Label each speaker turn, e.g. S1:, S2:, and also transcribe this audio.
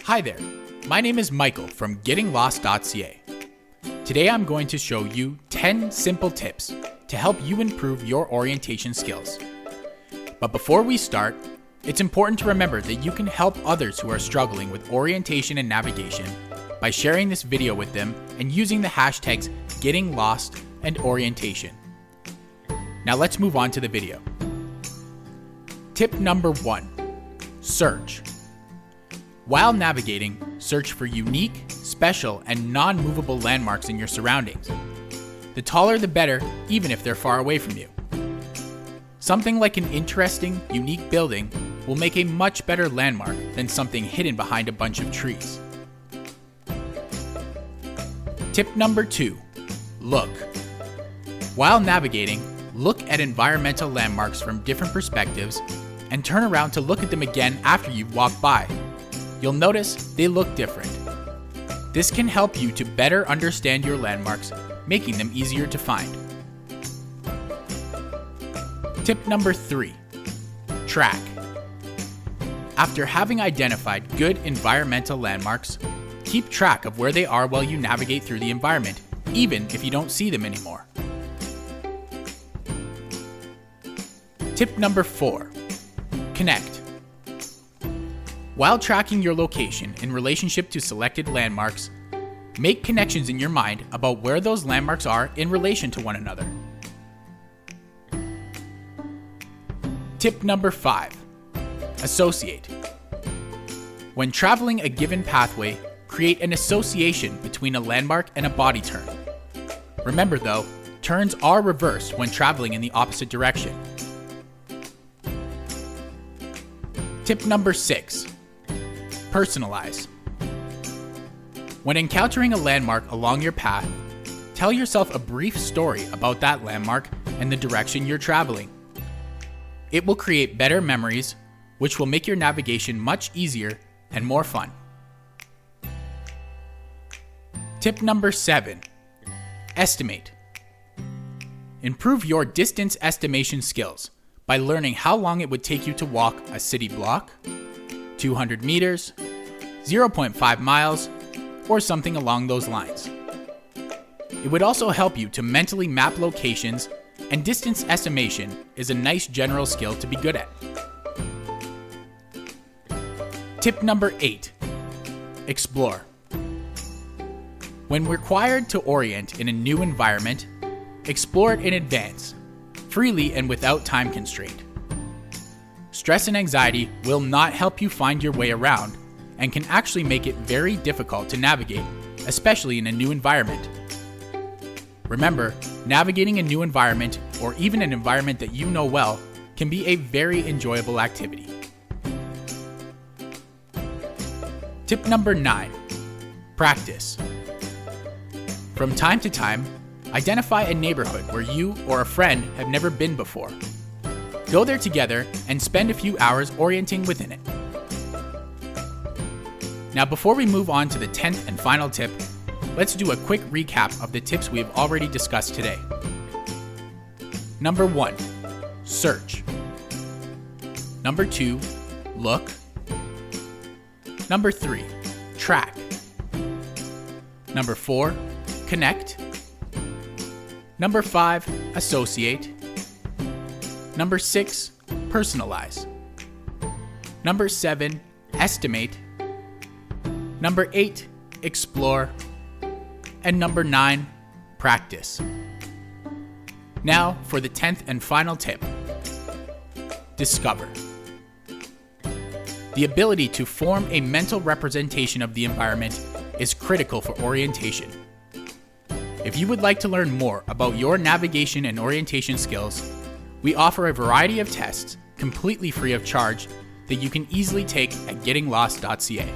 S1: Hi there, my name is Michael from gettinglost.ca. Today I'm going to show you 10 simple tips to help you improve your orientation skills. But before we start, it's important to remember that you can help others who are struggling with orientation and navigation by sharing this video with them and using the hashtags gettinglost and orientation. Now let's move on to the video. Tip number 1, search. While navigating, search for unique, special, and non-movable landmarks in your surroundings. The taller the better, even if they're far away from you. Something like an interesting, unique building will make a much better landmark than something hidden behind a bunch of trees. Tip number 2, look. While navigating, look at environmental landmarks from different perspectives and turn around to look at them again after you've walked by. You'll notice they look different. This can help you to better understand your landmarks, making them easier to find. Tip number 3, track. After having identified good environmental landmarks, keep track of where they are while you navigate through the environment, even if you don't see them anymore. Tip number 4, connect. While tracking your location in relationship to selected landmarks, make connections in your mind about where those landmarks are in relation to one another. Tip number 5, associate. When traveling a given pathway, create an association between a landmark and a body turn. Remember though, turns are reversed when traveling in the opposite direction. Tip number 6, personalize. When encountering a landmark along your path, tell yourself a brief story about that landmark and the direction you're traveling. It will create better memories, which will make your navigation much easier and more fun. Tip number 7, estimate. Improve your distance estimation skills by learning how long it would take you to walk a city block, 200 meters, 0.5 miles, or something along those lines. It would also help you to mentally map locations, and distance estimation is a nice general skill to be good at. Tip number 8, explore. When required to orient in a new environment, explore it in advance, freely and without time constraint. Stress and anxiety will not help you find your way around and can actually make it very difficult to navigate, especially in a new environment. Remember, navigating a new environment, or even an environment that you know well, can be a very enjoyable activity. Tip number 9, practice. From time to time, identify a neighborhood where you or a friend have never been before. Go there together and spend a few hours orienting within it. Now before we move on to the 10th and final tip, let's do a quick recap of the tips we have already discussed today. Number 1, search. Number 2, look. Number 3, track. Number 4, connect. Number 5, associate. Number 6, personalize. Number 7, estimate. Number 8, explore. And number 9, practice. Now for the 10th and final tip, discover. The ability to form a mental representation of the environment is critical for orientation. If you would like to learn more about your navigation and orientation skills, we offer a variety of tests completely free of charge that you can easily take at gettinglost.ca.